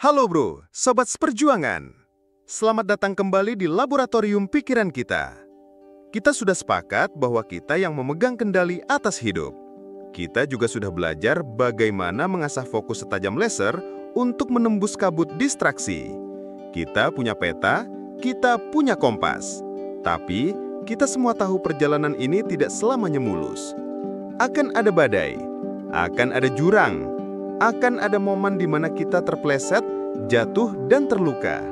Halo bro, sobat seperjuangan. Selamat datang kembali di laboratorium pikiran kita. Kita sudah sepakat bahwa kita yang memegang kendali atas hidup. Kita juga sudah belajar bagaimana mengasah fokus setajam laser untuk menembus kabut distraksi. Kita punya peta, kita punya kompas. Tapi, kita semua tahu perjalanan ini tidak selamanya mulus. Akan ada badai, akan ada jurang, akan ada momen di mana kita terpleset, jatuh, dan terluka.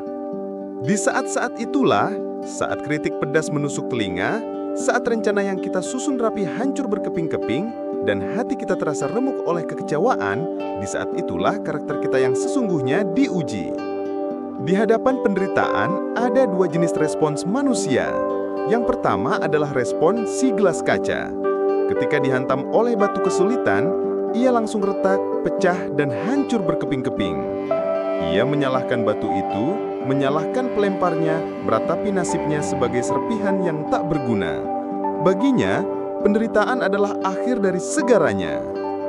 Di saat-saat itulah, saat kritik pedas menusuk telinga, saat rencana yang kita susun rapi hancur berkeping-keping, dan hati kita terasa remuk oleh kekecewaan, di saat itulah karakter kita yang sesungguhnya diuji. Di hadapan penderitaan, ada dua jenis respons manusia. Yang pertama adalah respon si gelas kaca. Ketika dihantam oleh batu kesulitan, ia langsung retak, pecah, dan hancur berkeping-keping. Ia menyalahkan batu itu, menyalahkan pelemparnya, meratapi nasibnya sebagai serpihan yang tak berguna. Baginya, penderitaan adalah akhir dari segaranya.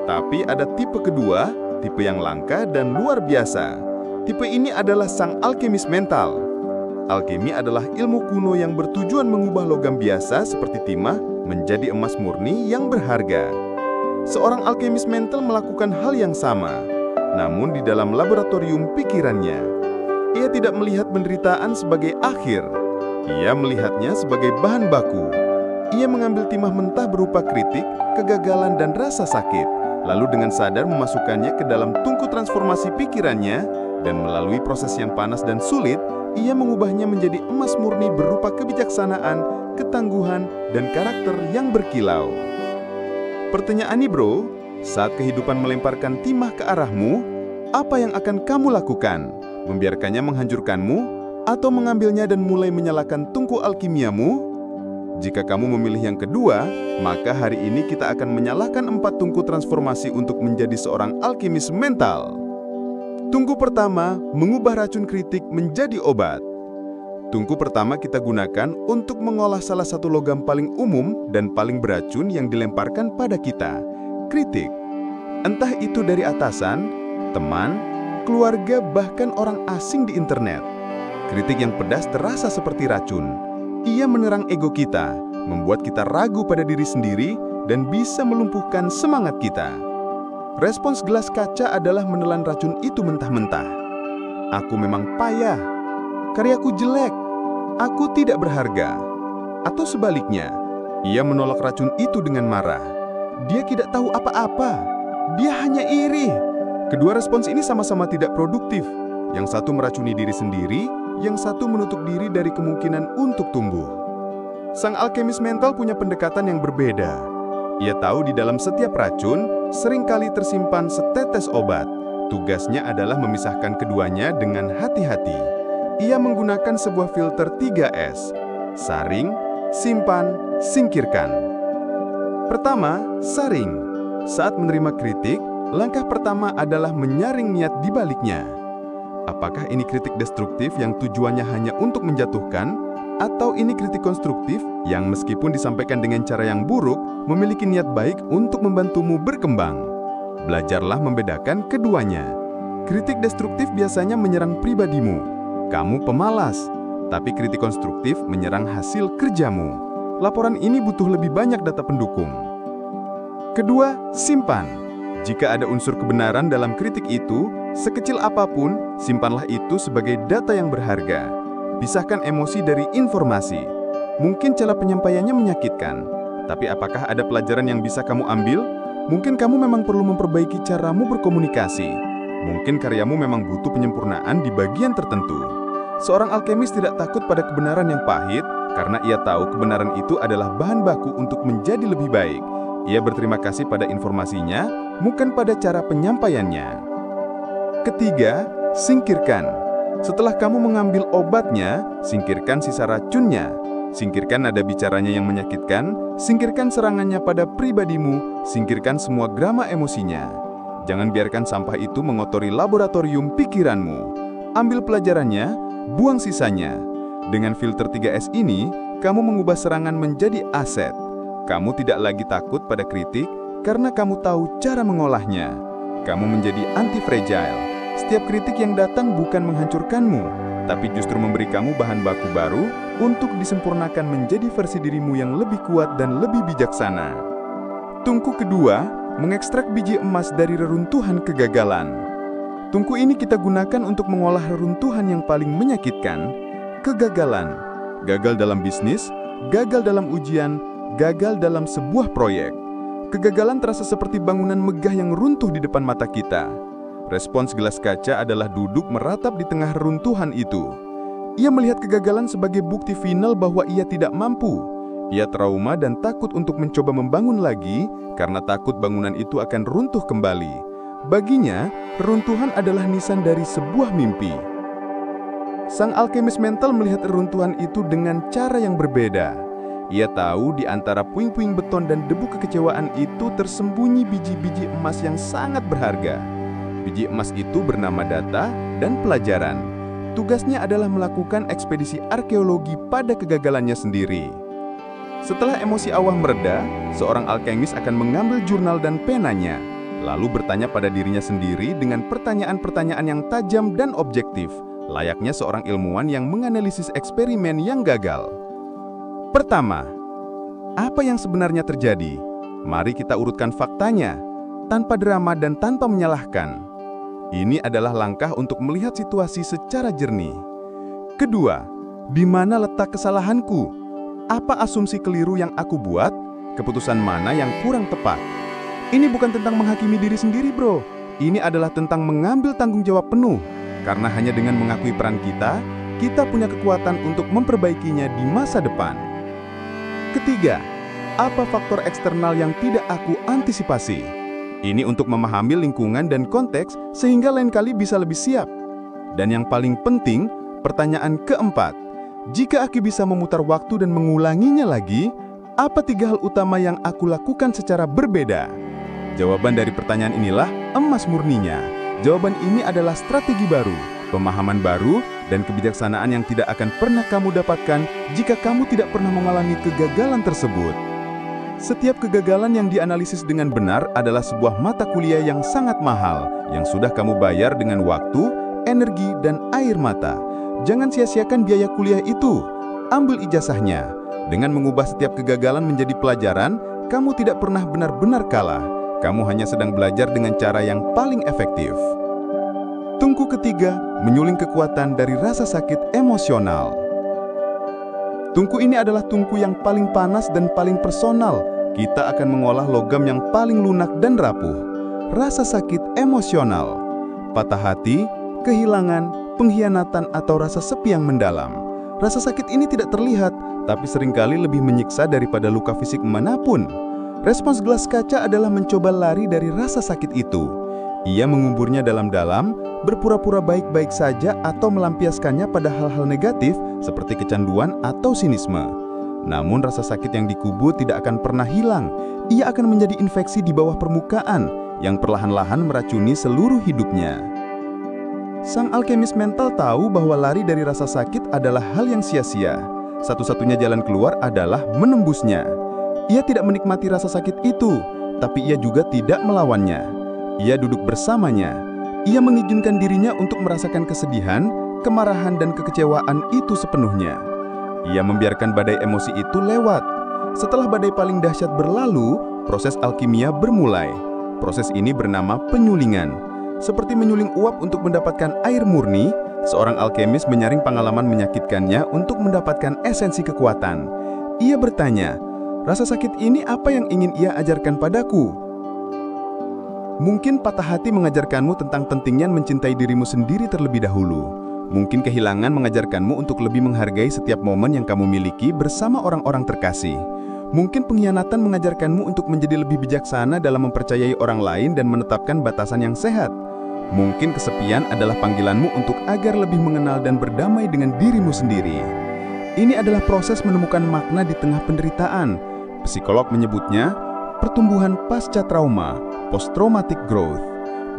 Tapi ada tipe kedua, tipe yang langka dan luar biasa. Tipe ini adalah sang alkemis mental. Alkemi adalah ilmu kuno yang bertujuan mengubah logam biasa seperti timah menjadi emas murni yang berharga. Seorang alkemis mental melakukan hal yang sama, namun di dalam laboratorium pikirannya. Ia tidak melihat penderitaan sebagai akhir. Ia melihatnya sebagai bahan baku. Ia mengambil timah mentah berupa kritik, kegagalan, dan rasa sakit, lalu dengan sadar memasukkannya ke dalam tungku transformasi pikirannya, dan melalui proses yang panas dan sulit, ia mengubahnya menjadi emas murni berupa kebijaksanaan, ketangguhan, dan karakter yang berkilau. Pertanyaan nih bro, saat kehidupan melemparkan timah ke arahmu, apa yang akan kamu lakukan? Membiarkannya menghancurkanmu, atau mengambilnya dan mulai menyalakan tungku alkimiamu? Jika kamu memilih yang kedua, maka hari ini kita akan menyalakan 4 tungku transformasi untuk menjadi seorang alkemis mental. Tungku pertama, mengubah racun kritik menjadi obat. Tungku pertama kita gunakan untuk mengolah salah satu logam paling umum dan paling beracun yang dilemparkan pada kita, kritik. Entah itu dari atasan, teman, keluarga, bahkan orang asing di internet. Kritik yang pedas terasa seperti racun. Ia menyerang ego kita, membuat kita ragu pada diri sendiri, dan bisa melumpuhkan semangat kita. Respons gelas kaca adalah menelan racun itu mentah-mentah. Aku memang payah, karyaku jelek, aku tidak berharga. Atau sebaliknya, ia menolak racun itu dengan marah. Dia tidak tahu apa-apa, dia hanya iri. Kedua respons ini sama-sama tidak produktif. Yang satu meracuni diri sendiri, yang satu menutup diri dari kemungkinan untuk tumbuh. Sang alkemis mental punya pendekatan yang berbeda. Ia tahu di dalam setiap racun, seringkali tersimpan setetes obat. Tugasnya adalah memisahkan keduanya dengan hati-hati. Ia menggunakan sebuah filter 3S. Saring, simpan, singkirkan. Pertama, saring. Saat menerima kritik, langkah pertama adalah menyaring niat di baliknya. Apakah ini kritik destruktif yang tujuannya hanya untuk menjatuhkan, atau ini kritik konstruktif yang meskipun disampaikan dengan cara yang buruk, memiliki niat baik untuk membantumu berkembang? Belajarlah membedakan keduanya. Kritik destruktif biasanya menyerang pribadimu. Kamu pemalas, tapi kritik konstruktif menyerang hasil kerjamu. Laporan ini butuh lebih banyak data pendukung. Kedua, simpan. Jika ada unsur kebenaran dalam kritik itu, sekecil apapun, simpanlah itu sebagai data yang berharga. Pisahkan emosi dari informasi. Mungkin cara penyampaiannya menyakitkan, tapi apakah ada pelajaran yang bisa kamu ambil? Mungkin kamu memang perlu memperbaiki caramu berkomunikasi. Mungkin karyamu memang butuh penyempurnaan di bagian tertentu. Seorang alkemis tidak takut pada kebenaran yang pahit, karena ia tahu kebenaran itu adalah bahan baku untuk menjadi lebih baik. Ia berterima kasih pada informasinya, bukan pada cara penyampaiannya. Ketiga, singkirkan. Setelah kamu mengambil obatnya, singkirkan sisa racunnya. Singkirkan nada bicaranya yang menyakitkan, singkirkan serangannya pada pribadimu, singkirkan semua grama emosinya. Jangan biarkan sampah itu mengotori laboratorium pikiranmu. Ambil pelajarannya, buang sisanya. Dengan filter 3S ini, kamu mengubah serangan menjadi aset. Kamu tidak lagi takut pada kritik karena kamu tahu cara mengolahnya. Kamu menjadi anti-fragile. Setiap kritik yang datang bukan menghancurkanmu, tapi justru memberi kamu bahan baku baru untuk disempurnakan menjadi versi dirimu yang lebih kuat dan lebih bijaksana. Tungku kedua, mengekstrak biji emas dari reruntuhan kegagalan. Tungku ini kita gunakan untuk mengolah reruntuhan yang paling menyakitkan, kegagalan. Gagal dalam bisnis, gagal dalam ujian, gagal dalam sebuah proyek. Kegagalan terasa seperti bangunan megah yang runtuh di depan mata kita. Respons gelas kaca adalah duduk meratap di tengah reruntuhan itu. Ia melihat kegagalan sebagai bukti final bahwa ia tidak mampu. Ia trauma dan takut untuk mencoba membangun lagi karena takut bangunan itu akan runtuh kembali. Baginya, reruntuhan adalah nisan dari sebuah mimpi. Sang alkemis mental melihat reruntuhan itu dengan cara yang berbeda. Ia tahu di antara puing-puing beton dan debu kekecewaan itu tersembunyi biji-biji emas yang sangat berharga. Biji emas itu bernama data dan pelajaran. Tugasnya adalah melakukan ekspedisi arkeologi pada kegagalannya sendiri. Setelah emosi awal mereda, seorang alkemis akan mengambil jurnal dan penanya, lalu bertanya pada dirinya sendiri dengan pertanyaan-pertanyaan yang tajam dan objektif, layaknya seorang ilmuwan yang menganalisis eksperimen yang gagal. Pertama, apa yang sebenarnya terjadi? Mari kita urutkan faktanya, tanpa drama dan tanpa menyalahkan. Ini adalah langkah untuk melihat situasi secara jernih. Kedua, di mana letak kesalahanku? Apa asumsi keliru yang aku buat? Keputusan mana yang kurang tepat? Ini bukan tentang menghakimi diri sendiri, bro. Ini adalah tentang mengambil tanggung jawab penuh. Karena hanya dengan mengakui peran kita punya kekuatan untuk memperbaikinya di masa depan. Ketiga, apa faktor eksternal yang tidak aku antisipasi? Ini untuk memahami lingkungan dan konteks sehingga lain kali bisa lebih siap. Dan yang paling penting, pertanyaan keempat, jika aku bisa memutar waktu dan mengulanginya lagi, apa 3 hal utama yang aku lakukan secara berbeda? Jawaban dari pertanyaan inilah emas murninya. Jawaban ini adalah strategi baru, pemahaman baru, dan kebijaksanaan yang tidak akan pernah kamu dapatkan jika kamu tidak pernah mengalami kegagalan tersebut. Setiap kegagalan yang dianalisis dengan benar adalah sebuah mata kuliah yang sangat mahal, yang sudah kamu bayar dengan waktu, energi, dan air mata. Jangan sia-siakan biaya kuliah itu. Ambil ijazahnya. Dengan mengubah setiap kegagalan menjadi pelajaran, kamu tidak pernah benar-benar kalah. Kamu hanya sedang belajar dengan cara yang paling efektif. Tungku ketiga, menyuling kekuatan dari rasa sakit emosional. Tungku ini adalah tungku yang paling panas dan paling personal. Kita akan mengolah logam yang paling lunak dan rapuh. Rasa sakit emosional. Patah hati, kehilangan, pengkhianatan, atau rasa sepi yang mendalam. Rasa sakit ini tidak terlihat, tapi seringkali lebih menyiksa daripada luka fisik manapun. Respons gelas kaca adalah mencoba lari dari rasa sakit itu. Ia menguburnya dalam-dalam, berpura-pura baik-baik saja atau melampiaskannya pada hal-hal negatif seperti kecanduan atau sinisme. Namun rasa sakit yang dikubur tidak akan pernah hilang. Ia akan menjadi infeksi di bawah permukaan yang perlahan-lahan meracuni seluruh hidupnya. Sang alkemis mental tahu bahwa lari dari rasa sakit adalah hal yang sia-sia. Satu-satunya jalan keluar adalah menembusnya. Ia tidak menikmati rasa sakit itu, tapi ia juga tidak melawannya. Ia duduk bersamanya. Ia mengizinkan dirinya untuk merasakan kesedihan, kemarahan, dan kekecewaan itu sepenuhnya. Ia membiarkan badai emosi itu lewat. Setelah badai paling dahsyat berlalu, proses alkimia bermulai. Proses ini bernama penyulingan. Seperti menyuling uap untuk mendapatkan air murni, seorang alkemis menyaring pengalaman menyakitkannya untuk mendapatkan esensi kekuatan. Ia bertanya, rasa sakit ini apa yang ingin ia ajarkan padaku? Mungkin patah hati mengajarkanmu tentang pentingnya mencintai dirimu sendiri terlebih dahulu. Mungkin kehilangan mengajarkanmu untuk lebih menghargai setiap momen yang kamu miliki bersama orang-orang terkasih. Mungkin pengkhianatan mengajarkanmu untuk menjadi lebih bijaksana dalam mempercayai orang lain dan menetapkan batasan yang sehat. Mungkin kesepian adalah panggilanmu untuk agar lebih mengenal dan berdamai dengan dirimu sendiri. Ini adalah proses menemukan makna di tengah penderitaan. Psikolog menyebutnya pertumbuhan pasca trauma, post-traumatic growth.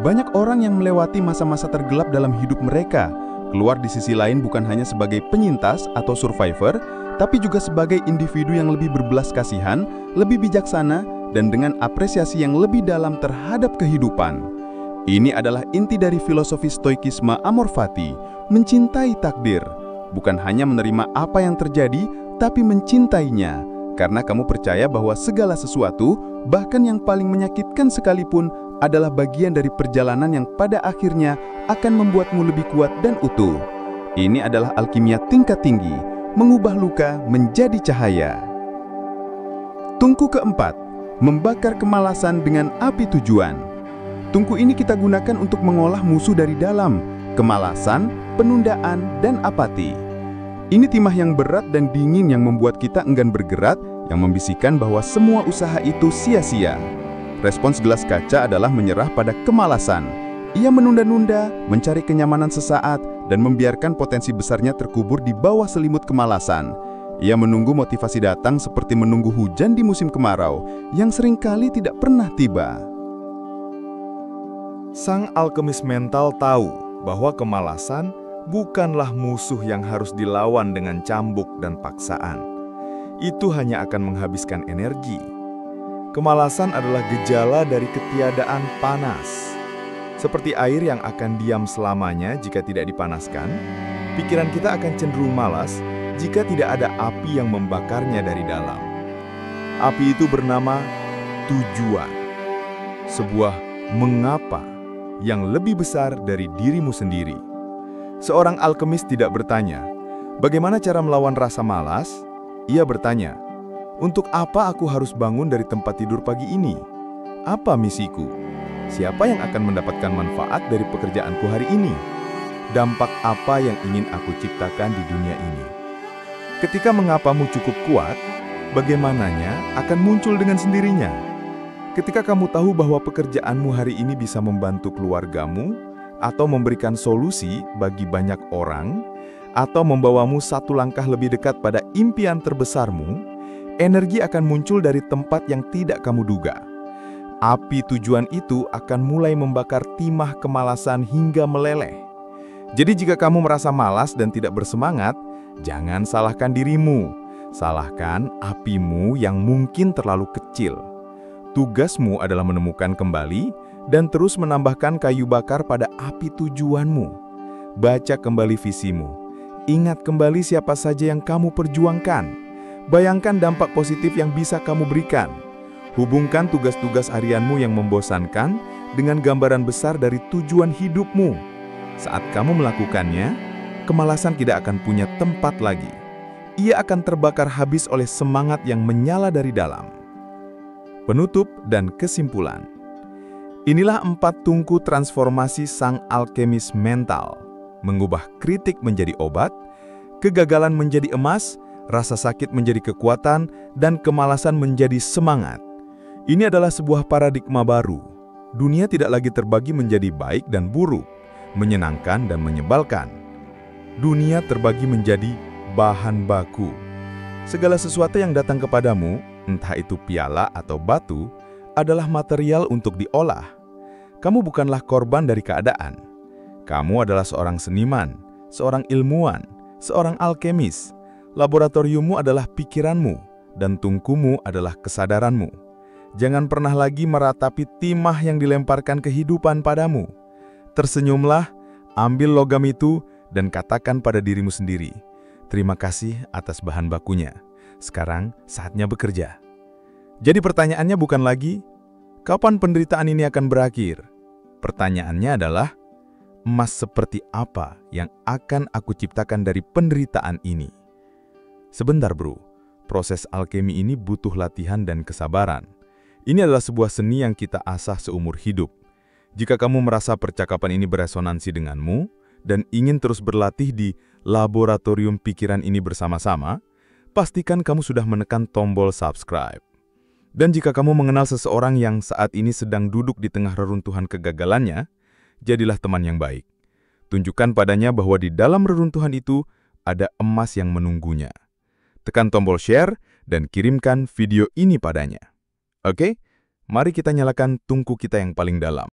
Banyak orang yang melewati masa-masa tergelap dalam hidup mereka, keluar di sisi lain bukan hanya sebagai penyintas atau survivor, tapi juga sebagai individu yang lebih berbelas kasihan, lebih bijaksana, dan dengan apresiasi yang lebih dalam terhadap kehidupan. Ini adalah inti dari filosofi stoikisme amor fati, mencintai takdir. Bukan hanya menerima apa yang terjadi, tapi mencintainya. Karena kamu percaya bahwa segala sesuatu, bahkan yang paling menyakitkan sekalipun, adalah bagian dari perjalanan yang pada akhirnya akan membuatmu lebih kuat dan utuh. Ini adalah alkimia tingkat tinggi, mengubah luka menjadi cahaya. Tungku keempat, membakar kemalasan dengan api tujuan. Tungku ini kita gunakan untuk mengolah musuh dari dalam, kemalasan, penundaan, dan apati. Ini timah yang berat dan dingin yang membuat kita enggan bergerak, yang membisikkan bahwa semua usaha itu sia-sia. Respons gelas kaca adalah menyerah pada kemalasan. Ia menunda-nunda, mencari kenyamanan sesaat, dan membiarkan potensi besarnya terkubur di bawah selimut kemalasan. Ia menunggu motivasi datang seperti menunggu hujan di musim kemarau, yang seringkali tidak pernah tiba. Sang alkemis mental tahu bahwa kemalasan bukanlah musuh yang harus dilawan dengan cambuk dan paksaan. Itu hanya akan menghabiskan energi. Kemalasan adalah gejala dari ketiadaan panas. Seperti air yang akan diam selamanya jika tidak dipanaskan, pikiran kita akan cenderung malas jika tidak ada api yang membakarnya dari dalam. Api itu bernama tujuan. Sebuah mengapa yang lebih besar dari dirimu sendiri. Seorang alkemis tidak bertanya, bagaimana cara melawan rasa malas? Ia bertanya, untuk apa aku harus bangun dari tempat tidur pagi ini? Apa misiku? Siapa yang akan mendapatkan manfaat dari pekerjaanku hari ini? Dampak apa yang ingin aku ciptakan di dunia ini? Ketika mengapamu cukup kuat, bagaimananya akan muncul dengan sendirinya. Ketika kamu tahu bahwa pekerjaanmu hari ini bisa membantu keluargamu, atau memberikan solusi bagi banyak orang, atau membawamu satu langkah lebih dekat pada impian terbesarmu, energi akan muncul dari tempat yang tidak kamu duga. Api tujuan itu akan mulai membakar timah kemalasan hingga meleleh. Jadi jika kamu merasa malas dan tidak bersemangat, jangan salahkan dirimu, salahkan apimu yang mungkin terlalu kecil. Tugasmu adalah menemukan kembali dan terus menambahkan kayu bakar pada api tujuanmu. Baca kembali visimu. Ingat kembali siapa saja yang kamu perjuangkan. Bayangkan dampak positif yang bisa kamu berikan. Hubungkan tugas-tugas harianmu yang membosankan dengan gambaran besar dari tujuan hidupmu. Saat kamu melakukannya, kemalasan tidak akan punya tempat lagi. Ia akan terbakar habis oleh semangat yang menyala dari dalam. Penutup dan kesimpulan. Inilah 4 tungku transformasi sang alkemis mental. Mengubah kritik menjadi obat, kegagalan menjadi emas, rasa sakit menjadi kekuatan, dan kemalasan menjadi semangat. Ini adalah sebuah paradigma baru. Dunia tidak lagi terbagi menjadi baik dan buruk, menyenangkan dan menyebalkan. Dunia terbagi menjadi bahan baku. Segala sesuatu yang datang kepadamu, entah itu piala atau batu, adalah material untuk diolah. Kamu bukanlah korban dari keadaan. Kamu adalah seorang seniman, seorang ilmuwan, seorang alkemis. Laboratoriummu adalah pikiranmu, dan tungkumu adalah kesadaranmu. Jangan pernah lagi meratapi timah yang dilemparkan kehidupan padamu. Tersenyumlah, ambil logam itu, dan katakan pada dirimu sendiri, terima kasih atas bahan bakunya. Sekarang saatnya bekerja. Jadi pertanyaannya bukan lagi, kapan penderitaan ini akan berakhir? Pertanyaannya adalah, emas seperti apa yang akan aku ciptakan dari penderitaan ini? Sebentar bro, proses alkemi ini butuh latihan dan kesabaran. Ini adalah sebuah seni yang kita asah seumur hidup. Jika kamu merasa percakapan ini beresonansi denganmu, dan ingin terus berlatih di laboratorium pikiran ini bersama-sama, pastikan kamu sudah menekan tombol subscribe. Dan jika kamu mengenal seseorang yang saat ini sedang duduk di tengah reruntuhan kegagalannya, jadilah teman yang baik. Tunjukkan padanya bahwa di dalam reruntuhan itu ada emas yang menunggunya. Tekan tombol share dan kirimkan video ini padanya. Oke? Mari kita nyalakan tungku kita yang paling dalam.